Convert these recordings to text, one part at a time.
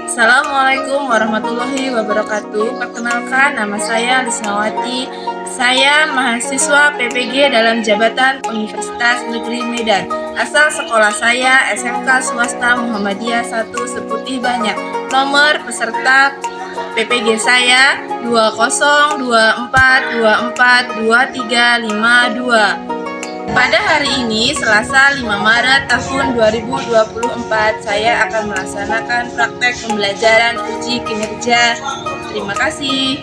Assalamualaikum warahmatullahi wabarakatuh. Perkenalkan, nama saya Lisnawati. Saya mahasiswa PPG dalam jabatan Universitas Negeri Medan. Asal sekolah saya SMK Swasta Muhammadiyah 1 Seputih Banyak. Nomor peserta PPG saya 2024242352. Pada hari ini, Selasa 5 Maret tahun 2024, saya akan melaksanakan praktek pembelajaran uji kinerja. Terima kasih.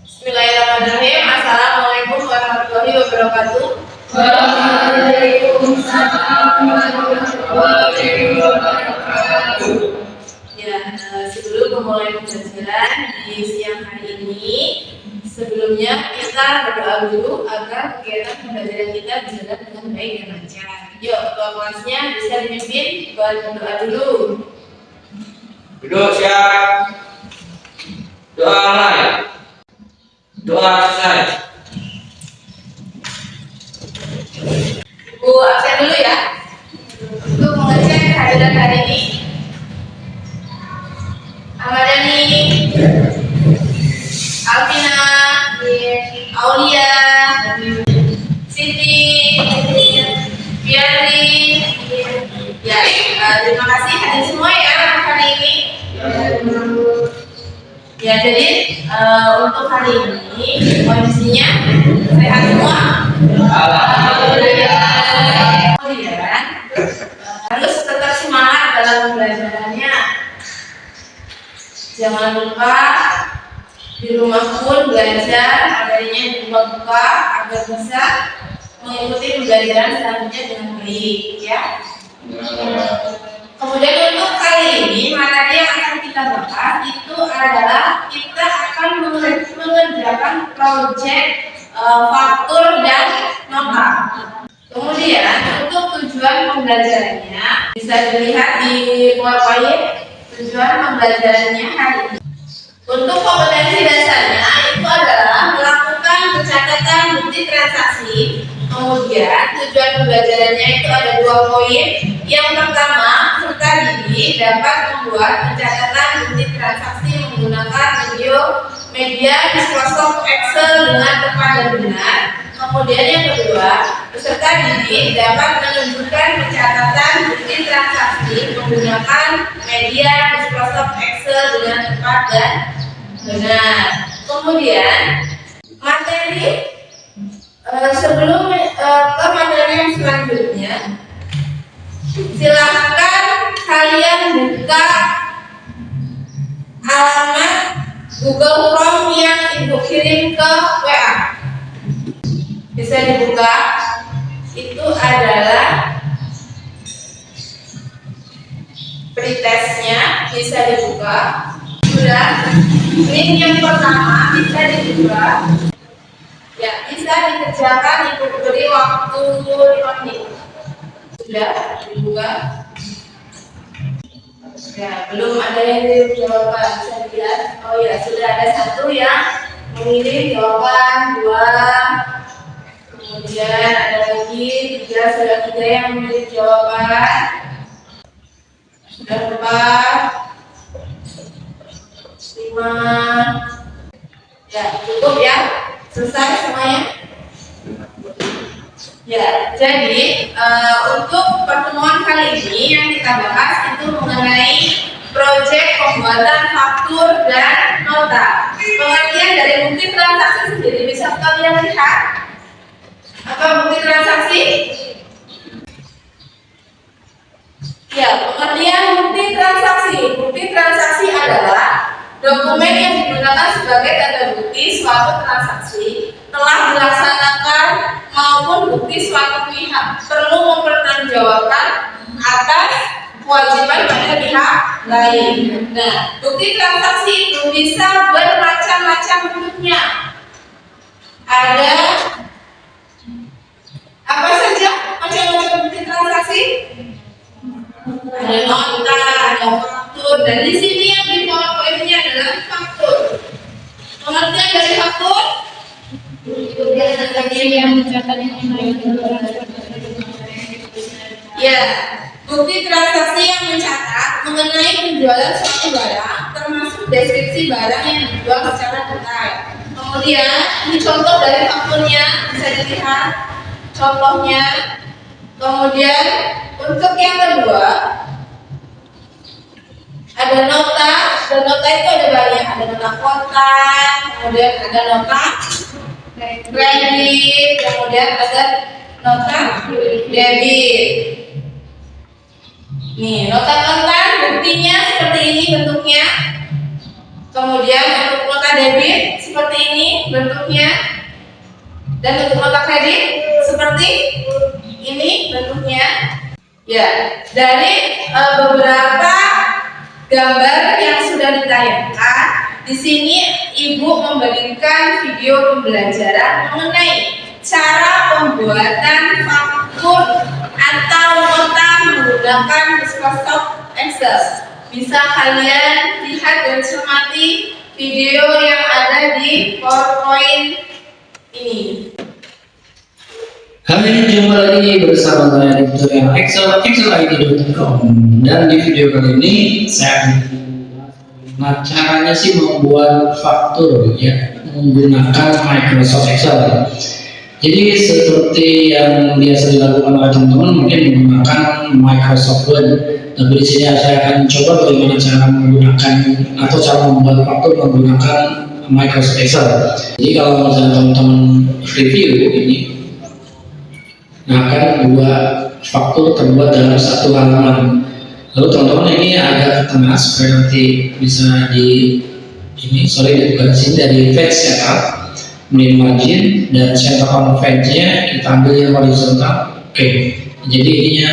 Bismillahirrahmanirrahim. Assalamualaikum warahmatullahi wabarakatuh. Waalaikumsalam warahmatullahi wabarakatuh. Ya, sebelum memulai pembelajaran di siang hari ini, sebelumnya kita berdoa dulu agar kegiatan pembelajaran kita berjalan dengan baik dan lancar. Yuk, ketua kelasnya bisa dipimpin buat berdoa dulu. Duduk siap. Doa mulai. Doa selesai. Bu, absen dulu ya. Untuk mengecek kehadiran hari ini. Ahmadani, Alvina, Aulia, Siti, Fiatri. Ya, terima kasih hadir semua ya hari ini. Ya, jadi untuk hari ini kondisinya sehat semua. Kemudian harus tetap semangat dalam pembelajarannya. Jangan lupa di rumah pun belajar, adanya di rumah buka agar bisa mengikuti pembelajaran selanjutnya dengan baik, ya. Kemudian untuk kali ini materi yang akan kita bahas itu adalah kita akan mengerjakan proyek faktur dan nota. Kemudian untuk tujuan pembelajarannya bisa dilihat di PowerPoint. Tujuan pembelajarannya hari ini. Untuk kompetensi dasarnya itu adalah melakukan pencatatan bukti transaksi. Kemudian tujuan pembelajarannya itu ada 2 poin. Yang pertama, peserta didik dapat membuat pencatatan bukti transaksi menggunakan media Microsoft Excel dengan tepat dan benar. Kemudian yang kedua, peserta didik dapat menunjukkan pencatatan bukti transaksi menggunakan media Microsoft Excel dengan tepat dan benar. Kemudian materi sebelum ke materi yang selanjutnya, silakan kalian buka alamat Google Form yang ibu kirim ke WA. Bisa dibuka. Itu adalah pretestnya, bisa dibuka. Sudah. Link yang pertama bisa dibuka. Ya, bisa dikerjakan, ibu beri waktu 5 menit. Sudah dibuka. Ya, belum ada yang kirim jawaban. Bisa dilihat. Oh ya, sudah ada 1 yang mengirim jawaban, 2. Kemudian ada lagi 3, sudah 3 yang mengirim jawaban. Sudah 4, 5. Ya, cukup ya. Selesai semuanya. Ya, jadi untuk pertemuan kali ini yang kita bahas itu mengenai proyek pembuatan faktur dan nota. Pengertian dari bukti transaksi sendiri bisa kalian lihat. Apa bukti transaksi? Ya, pengertian bukti transaksi. Bukti transaksi adalah dokumen yang digunakan sebagai tanda bukti suatu transaksi telah dilaksanakan maupun bukti suatu pihak perlu mempertanggungjawabkan atas kewajiban pada pihak lain. Nah, bukti transaksi itu bisa bermacam-macam bentuknya. Ada apa saja macam-macam bukti transaksi? Ada nota, ada faktur, dan di sini yang di PowerPoint ini adalah faktur. Pengertian dari faktur? Yang mencatat Ya, bukti transaksi yang mencatat mengenai penjualan suatu barang, termasuk deskripsi barang yang dijual secara detail. Kemudian, ini contoh dari fakturnya, bisa dilihat contohnya. Kemudian, untuk yang kedua, ada nota. Dan nota itu ada banyak, ada nota kontan, kemudian ada nota kredit, kemudian ada nota debit. Nih, nota kontan buktinya seperti ini bentuknya. Kemudian untuk nota debit seperti ini bentuknya. Dan untuk nota kredit seperti ini bentuknya. Ya, dari beberapa gambar yang sudah ditayangkan, di sini Ibu memberikan video pembelajaran mengenai cara pembuatan faktur atau nota menggunakan Microsoft Excel. Bisa kalian lihat dan cermati video yang ada di PowerPoint ini. Hari ini jumpa lagi bersama saya di tutorial excelid.com, dan di video kali ini saya akan caranya sih membuat faktur ya menggunakan Microsoft Excel. Jadi seperti yang biasa dilakukan oleh teman-teman mungkin menggunakan Microsoft Word, tapi di sini saya akan coba bagaimana cara menggunakan atau cara membuat faktur menggunakan Microsoft Excel. Jadi kalau misalnya teman-teman review ini akan dua faktur terbuat dalam satu halaman. Lalu teman-teman ini agak ke tengah supaya nanti bisa di bukan sini dari page setup, min margin, dan center on page-nya kita ambil yang horizontal. Oke. Jadi ininya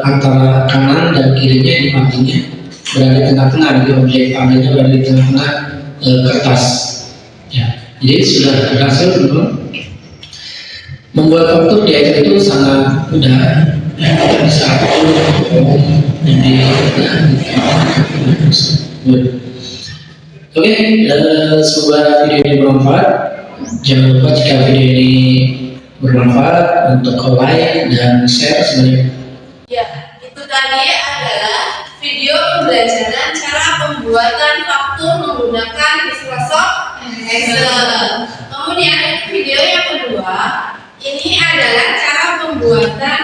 antara kanan dan kirinya di marginnya berada di tengah-tengah, di objek panelnya berada di tengah-tengah kertas. Ya. Jadi sudah berhasil teman-teman. Membuat faktur di Excel itu sangat mudah. Kita bisa atur jadi Oke, semoga video ini bermanfaat. Jangan lupa jika video ini bermanfaat untuk like dan share sebanyak. Ya, itu tadi adalah video pembelajaran cara pembuatan faktur menggunakan Microsoft Excel. Kemudian video yang kedua, ini adalah cara pembuatan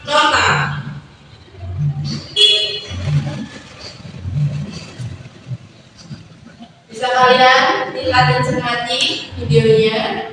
nota. Bisa kalian lihat dan cermati videonya.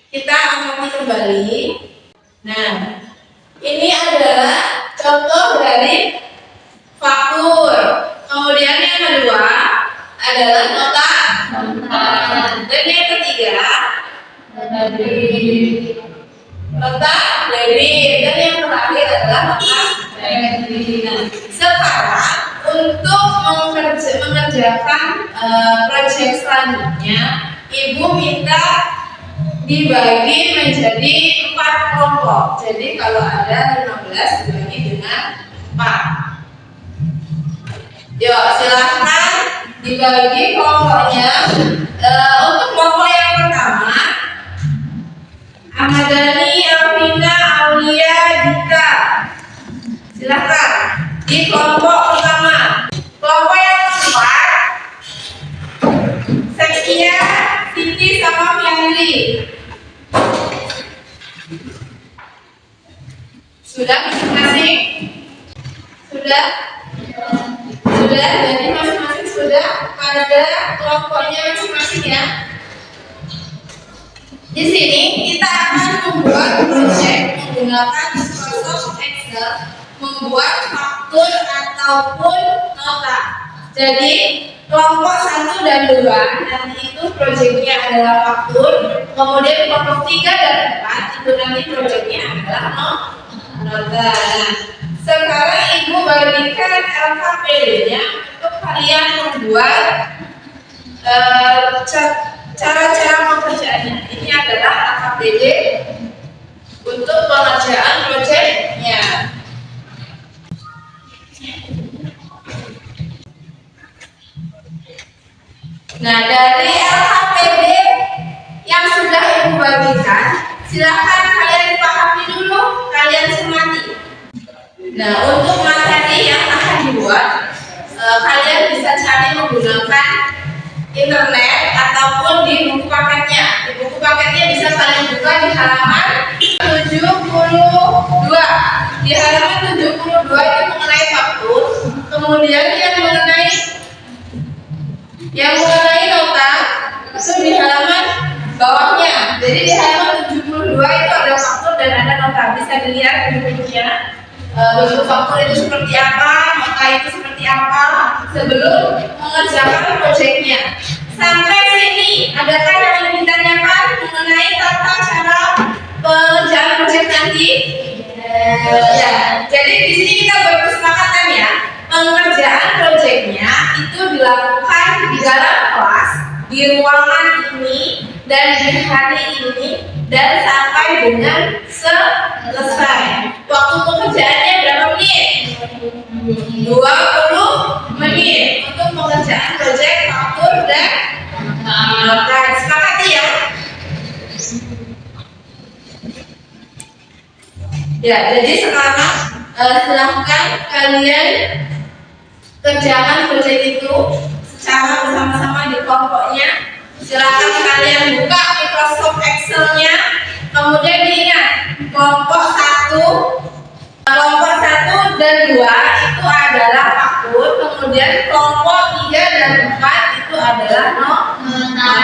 Kita amati kembali. Nah, ini adalah contoh dari faktur. Kemudian yang kedua adalah nota. Dan yang ketiga nota debit. Dan yang terakhir adalah nota kredit. Nah, sekarang untuk mengerjakan proyek selanjutnya, Ibu minta dibagi menjadi 4 kelompok. Jadi kalau ada 15 dibagi dengan 4. Yuk silahkan dibagi kelompoknya. Untuk kelompok yang pertama, Ahmadani, Alvina, Aulia, Dita. Silahkan di kelompok pertama. Kelompok yang keempat, Sekia, Siti sama Fianli. Sudah masing-masing? Sudah? Sudah, jadi masing-masing sudah pada kelompoknya masing-masing ya. Di sini kita akan membuat proyek menggunakan Microsoft Excel, membuat faktur ataupun nota. Jadi kelompok 1 dan 2 nanti itu proyeknya adalah faktur, kemudian kelompok 3 dan 4 itu nanti proyeknya adalah nota. Nah, sekarang Ibu bagikan LKPD-nya untuk kalian membuat cara-cara pengerjaannya. Ini adalah LKPD untuk pengerjaan proyeknya. Nah, dari LKPD yang sudah Ibu bagikan, silakan kalian pahami dulu, kalian cermati. Nah, untuk materi yang akan dibuat, kalian bisa cari menggunakan internet ataupun di buku paketnya. Di buku paketnya bisa kalian buka di halaman 72. Di halaman 72 itu mengenai faktur, kemudian yang mengenai nota itu di halaman bawahnya. Jadi di halaman 72 itu ada faktur dan ada nota. Bisa dilihat bentuknya. Bentuk faktur itu seperti apa, nota itu seperti apa sebelum mengerjakan proyeknya. Sampai sini, adakah yang ingin ditanyakan mengenai tata cara pengerjaan proyek nanti? Ya, jadi di sini kita berkesepakatan ya, pengerjaan proyeknya itu dilakukan di dalam kelas, di ruangan ini dan di hari ini dan sampai dengan selesai. Waktu pengerjaannya berapa menit? 20 menit untuk pengerjaan proyek faktur dan nota. Sepakati ya? Ya, jadi sekarang silahkan kalian kerjakan proyek itu secara bersama-sama di kelompoknya. Silahkan kalian buka Microsoft Excel-nya. Kemudian diingat, kelompok 1 dan 2 itu adalah faktur. Kemudian kelompok 3 dan 4 itu adalah nota.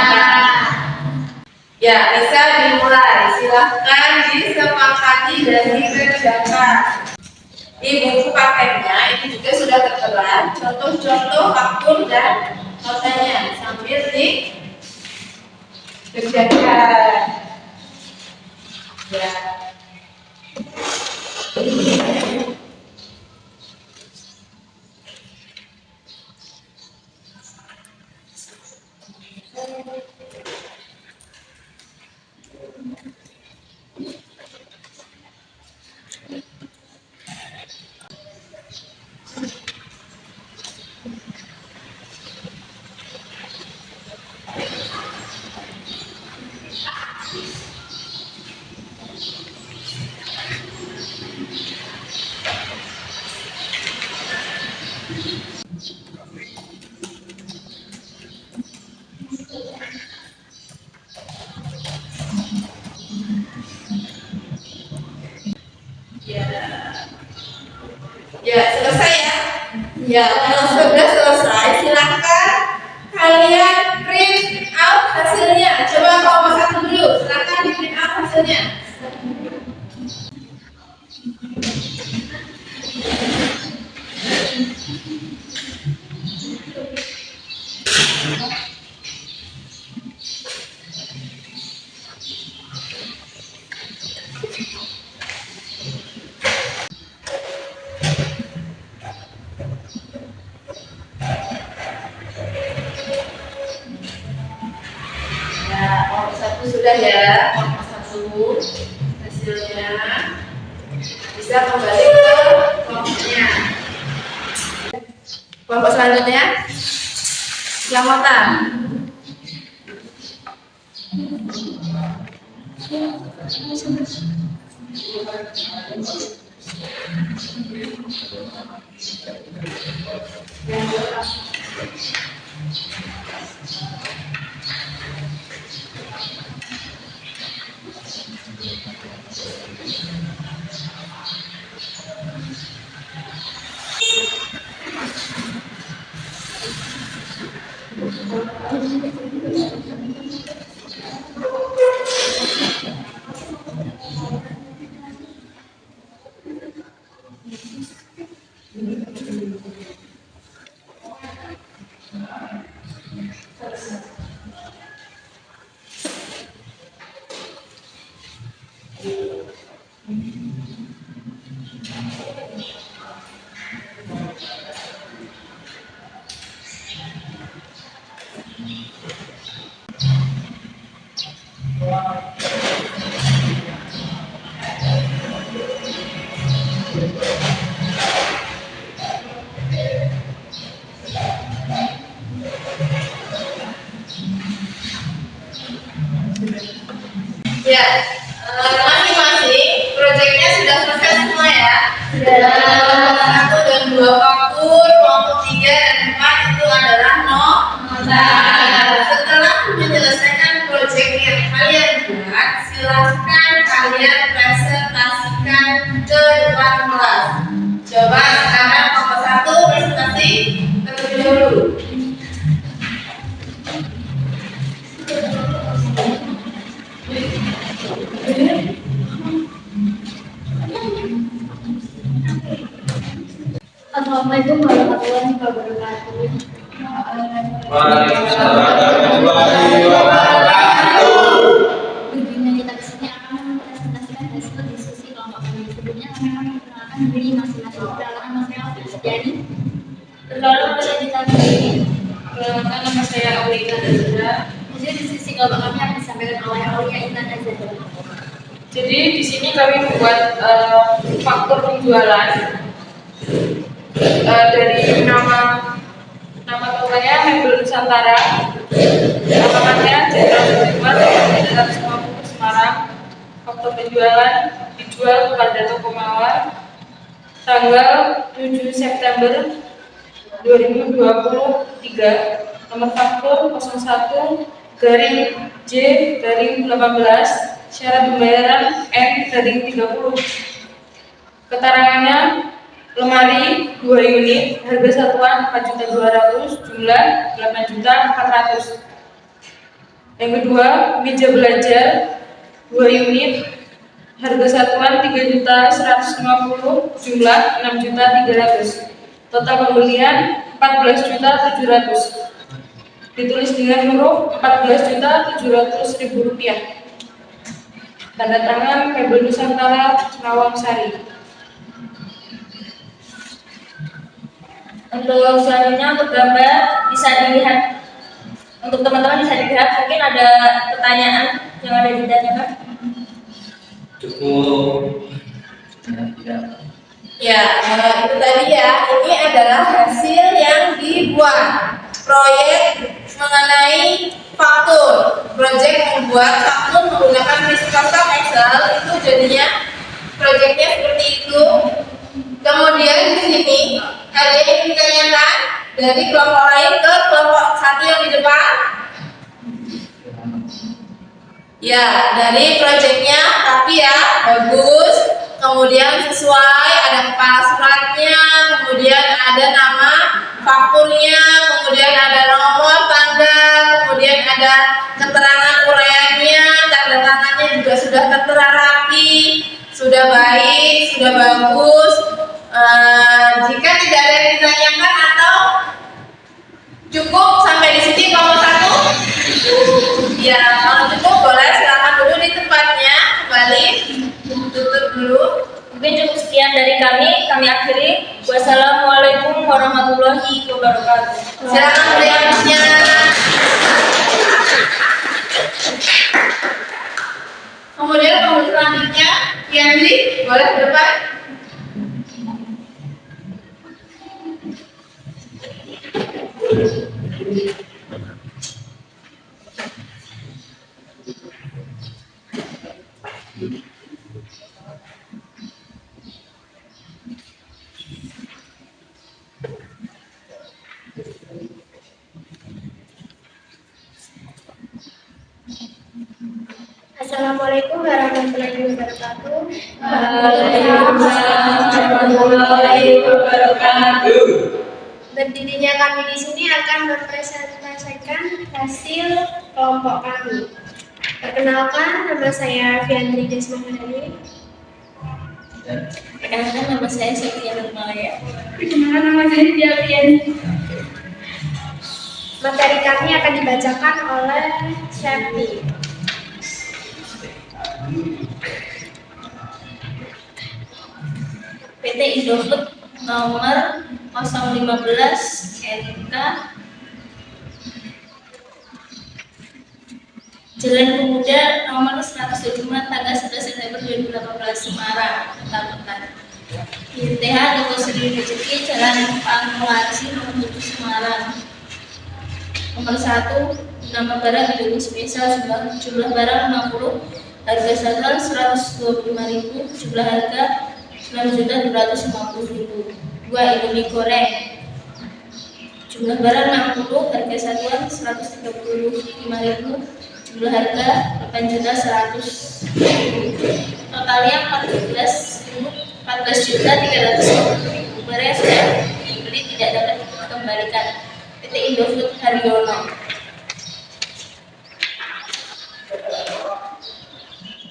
Ya, bisa dimulai. Silahkan disepakati dan dikerjakan. Di buku paketnya ini juga sudah tertera contoh-contoh faktur dan notanya sambil dikerjakan. Ya. Ya, selesai ya. Ya, kalau sudah selesai, silakan kalian print out hasil hasilnya? Ya, kelompok satu sudah ya, kelompok satu hasilnya bisa kembali ke kelompoknya. Kelompok selanjutnya, yang kota. Ya, masing-masing proyeknya sudah selesai semua ya. Kelompok 1 dan 2 faktur, kelompok 3 dan 4 itu adalah nota. Setelah menyelesaikan proyek yang kalian buat, silahkan kalian presentasikan ke depan kelas. Coba sekarang kelompok 1 presentasi terlebih dahulu. Assalamualaikum warahmatullahi wabarakatuh. Waalaikumsalam warahmatullahi wabarakatuh. Begini, kita di sini akan mempresentasikan hasil diskusi kelompok kami. Sebelumnya kami akan memperkenalkan diri masing-masing. Perkenalkan Mas Mel Sejani. Perkenalkan saya Dita Dini. Perkenalkan nama saya Aulia Nazara. Hasil diskusi kelompok kami akan disampaikan oleh Aulia Intan Nazara. Jadi di sini kami membuat faktur penjualan dari nama tokonya Mebel Nusantara, alamatnya Jenderal Sudirman 350 Semarang. Faktur penjualan dijual kepada toko mawar tanggal 7 September 2023. Nomor faktur 01-J-18, syarat pembayaran N-30. Keterangannya lemari 2 unit, harga satuan 4.200.000, jumlah 8.400.000. Yang kedua, meja belajar 2 unit, harga satuan 3.150.000, jumlah 6.300.000. Total pembelian 14.700.000. Ditulis dengan huruf 14.700.000 rupiah. Tanda tangan Mebel Nusantara Nawang Sari. Untuk selanjutnya, untuk gambar bisa dilihat. Untuk teman-teman bisa dilihat. Mungkin ada pertanyaan yang ada ditanyakan. Cukup. Ya, itu tadi ya. Ini adalah hasil yang dibuat. Proyek mengenai faktur. Proyek membuat faktur menggunakan Microsoft Excel itu jadinya proyeknya seperti itu. Kemudian di sini ada yang ditanyakan dari kelompok lain ke kelompok satu yang di depan. Ya, dari proyeknya tapi ya bagus. Kemudian sesuai, ada kepala suratnya, kemudian ada nama fakturnya, kemudian ada nomor tanggal, kemudian ada keterangan uraiannya, tanda tangannya juga sudah sudah tertera rapi, sudah baik, sudah bagus. Jika tidak ada yang ditanyakan atau cukup sampai di sini kelompok 1? Ya, kalau cukup boleh silakan dulu di tempatnya, kembali tutup dulu. Mungkin cukup sekian dari kami akhiri. Wassalamualaikum warahmatullahi wabarakatuh. Silakan beliaunya. Kemudian selanjutnya, Yandri, boleh ke depan. Assalamualaikum warahmatullahi wabarakatuh. Warahmatullahi wabarakatuh. Berdirinya kami di sini akan mempresentasikan hasil kelompok kami. Perkenalkan, nama saya Fiandri Desmondari. Perkenalkan, nama saya Sofia Nurmalaya. Perkenalkan, nama saya Diapiani. Materi kami akan dibacakan oleh Syafri. PT Indofood nomor 015 NK Jalan Pemuda nomor 105 tanggal 11 September 2018 Semarang, Kota. YTH Toko Seri Rezeki Jalan Panglarsi nomor 7 Semarang. Nomor 1 nama barang Indomie spesial jumlah barang 60, harga satuan 125.000, jumlah harga 6.250.000. 2 Indomie goreng jumlah barang 60, harga satuan 135.000, jumlah harga 8.100.000. Totalnya 14.350.000. Barang yang sudah dibeli tidak dapat dikembalikan. PT Indofood Haryono.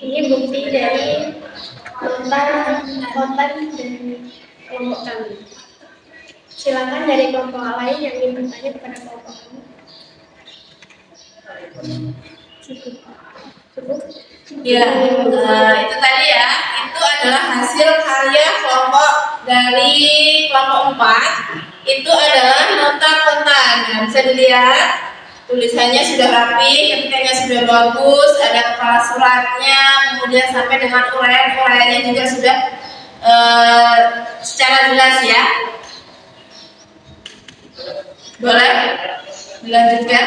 Ini bukti dari konten dan kelompok kami. Silakan dari kelompok lain yang ingin bertanya kepada kelompok kami. Cukup. Ya, itu tadi ya, itu adalah hasil karya kelompok dari kelompok 4. Itu adalah nota kontan. Nah, bisa dilihat tulisannya sudah rapi, ketikanya sudah bagus, ada kepala suratnya, kemudian sampai dengan uraian-uraiannya juga sudah secara jelas ya. Boleh dilanjutkan?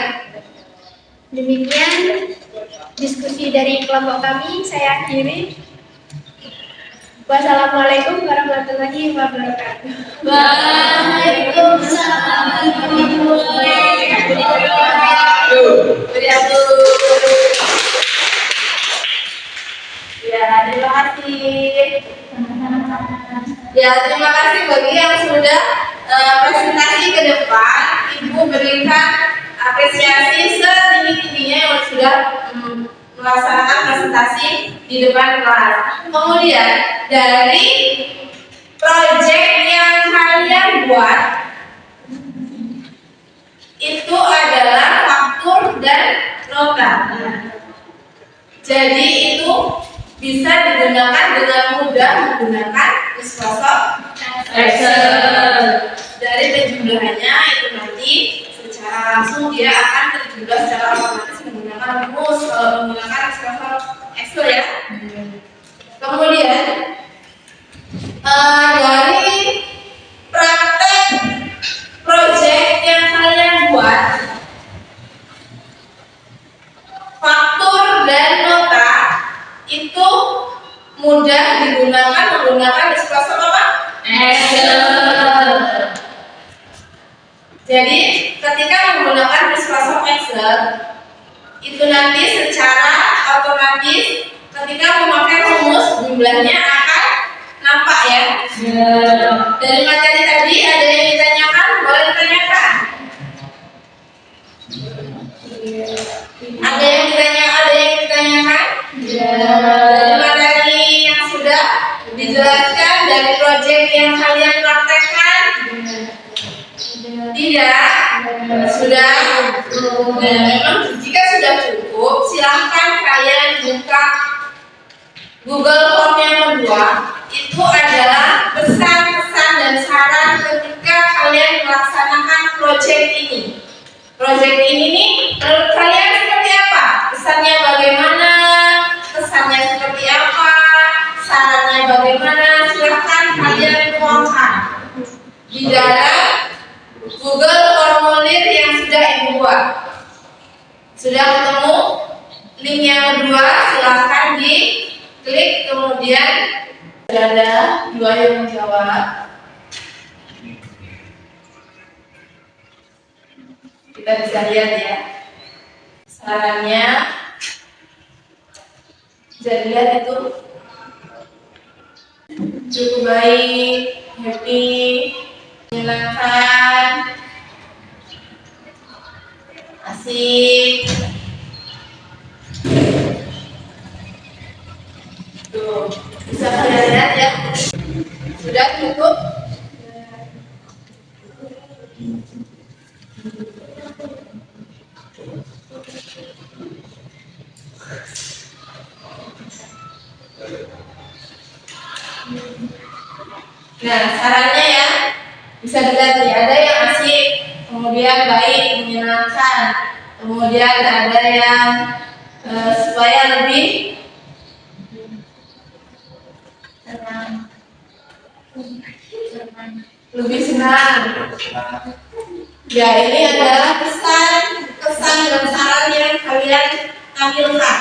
Demikian diskusi dari kelompok kami, saya akhiri. Wassalamualaikum warahmatullahi wabarakatuh. Waalaikumsalam warahmatullahi wabarakatuh. Ya, terima kasih. Ya, terima kasih bagi yang sudah presentasi ke depan. Ibu berikan apresiasi setinggi-tingginya yang sudah melaksanakan presentasi di depan kelas. Kemudian dari proyek yang kalian buat itu adalah faktur dan nota. Jadi itu bisa digunakan dengan mudah menggunakan Microsoft Excel. Dari penjumlahannya itu nanti secara langsung dia akan terjumlah secara otomatis menggunakan rumus kalau menggunakan Microsoft Excel ya. Kemudian dari praktek proyek yang kalian buat, faktur dan nota itu mudah digunakan menggunakan Microsoft apa? Excel. Jadi ketika menggunakan Microsoft Excel itu nanti secara otomatis ketika memakai rumus jumlahnya akan nampak ya. Dari materi tadi ada yang ditanyakan, boleh ditanyakan. Ada yang ditanyakan? Nah, memang jika sudah cukup, silahkan kalian buka Google Form yang kedua. Itu adalah pesan-pesan dan saran ketika kalian melaksanakan proyek ini. Proyek ini nih, menurut kalian seperti apa? Pesannya bagaimana? Pesannya seperti apa? Sarannya bagaimana? Silahkan kalian tuangkan di dalam Google formulir yang sudah Ibu buat. Sudah ketemu link yang kedua, silahkan diklik, kemudian ada dua yang menjawab. Kita bisa lihat ya, sarannya bisa dilihat itu cukup baik, happy, menyenangkan, asik. Tuh, bisa kalian lihat ya. Sudah cukup. Nah, sarannya ya, bisa dilihat nih, ada yang asik, kemudian baik, menyenangkan, kemudian ada yang supaya lebih senang, Ya, ini adalah kesan dan saran yang kalian tampilkan.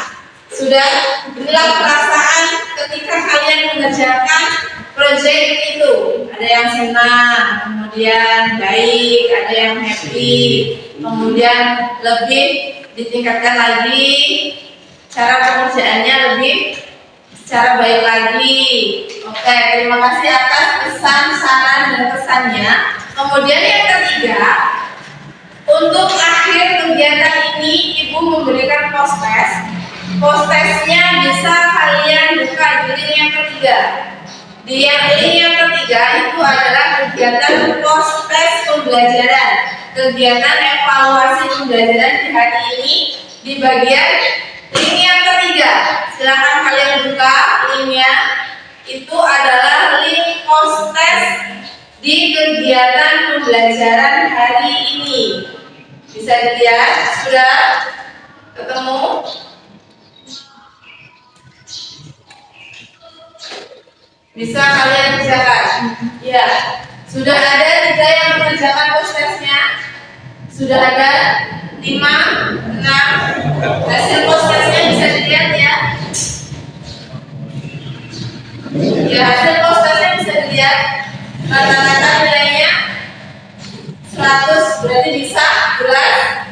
Sudah, inilah perasaan ketika kalian mengerjakan proyek itu. Ada yang senang, kemudian baik, ada yang happy, kemudian lebih ditingkatkan lagi cara pengerjaannya lebih secara baik lagi. Oke, terima kasih atas pesan, saran, dan kesannya. Kemudian yang ketiga, untuk akhir kegiatan ini Ibu memberikan post-test. Post-testnya bisa kalian buka di link yang ketiga. Di link yang ketiga itu adalah kegiatan post-test pembelajaran, kegiatan evaluasi pembelajaran di hari ini di bagian link yang ketiga. Silakan kalian buka linknya. Itu adalah link post-test di kegiatan pembelajaran hari ini. Bisa dilihat, sudah ketemu? Bisa kalian kerjakan? Ya, sudah ada 3 yang mengerjakan post-testnya. Sudah ada 5, 6. Hasil post-testnya bisa dilihat ya. Ya, hasil post-testnya bisa dilihat. Rata-rata nilainya 100, berarti bisa jelas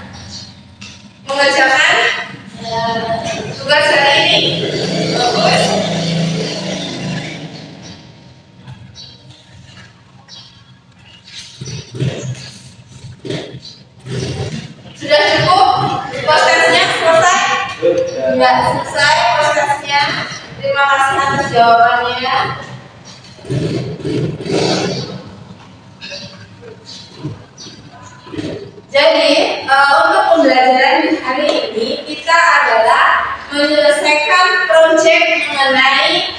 mengerjakan tugas hari ini. Bagus. Sudah cukup? Post-testnya selesai? Ya, selesai post-testnya. Terima kasih atas jawabannya. Jadi, untuk pembelajaran di hari ini kita adalah menyelesaikan proyek mengenai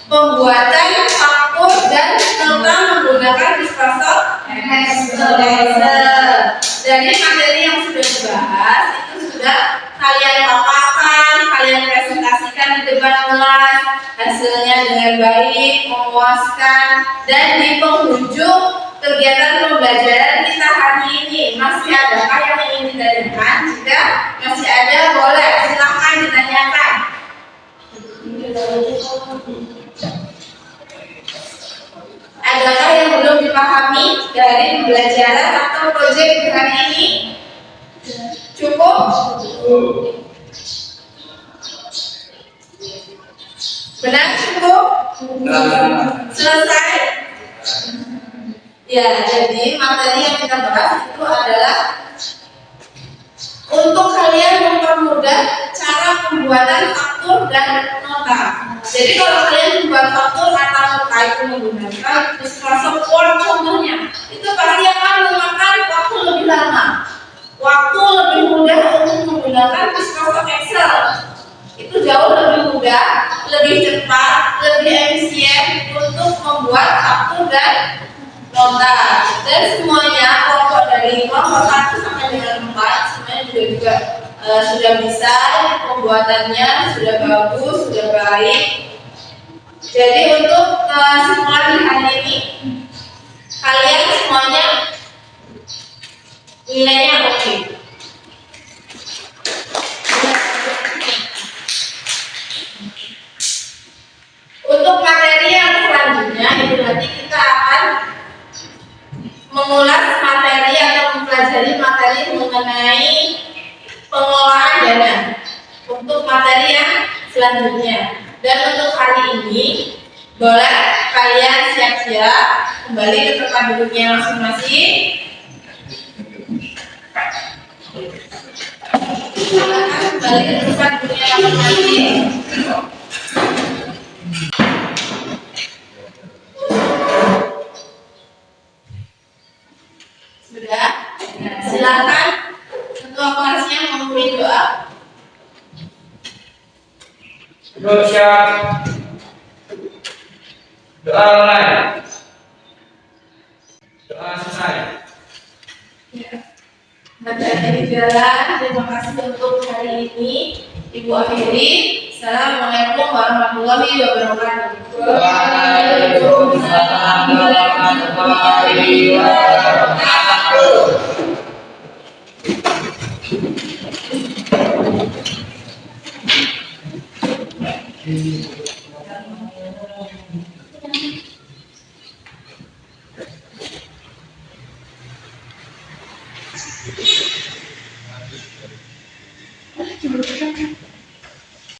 pembuatan faktur dan nota menggunakan disposal Excel. Jadi materi yang sudah dibahas itu sudah kalian paparkan, kalian presentasikan di depan kelas, hasilnya dengan baik, memuaskan, dan di penghujung kegiatan pembelajaran kita hari ini masih adakah yang ingin ditanyakan? Jika masih ada, boleh silahkan ditanyakan. Adakah yang belum dipahami dari pembelajaran atau proyek di hari ini? Cukup? Benar cukup? Selesai? Ya, jadi materi yang kita bahas itu adalah untuk kalian mempermudah cara pembuatan faktur dan nota. Jadi kalau kalian membuat faktur atau nota itu menggunakan Microsoft Word contohnya, itu pasti akan memakan waktu lebih lama waktu lebih mudah untuk menggunakan Microsoft Excel. Itu jauh lebih mudah, lebih cepat, lebih efisien untuk membuat faktur dan nota. Dan semuanya kelompok dari kelompok 1 sampai dengan 4 semuanya juga sudah bisa, pembuatannya sudah bagus, sudah baik. Jadi untuk kesimpulan di hari ini, kalian semuanya nilainya oke. Untuk materi yang selanjutnya, itu nanti kita akan mengulas materi atau mempelajari materi mengenai pengelolaan dana. Untuk materi yang selanjutnya, dan untuk hari ini boleh kalian siap-siap kembali ke tempat duduknya masing-masing. Kembali ke tempat duduknya masing-masing. Sudah? Nah, silakan ketua kelasnya memberi doa. Indonesia. Doa online. Doa selesai. Ya. Materi jalan. Terima kasih untuk hari ini. Ibu akhiri. Assalamualaikum warahmatullahi wabarakatuh. Waalaikumsalam warahmatullahi wabarakatuh.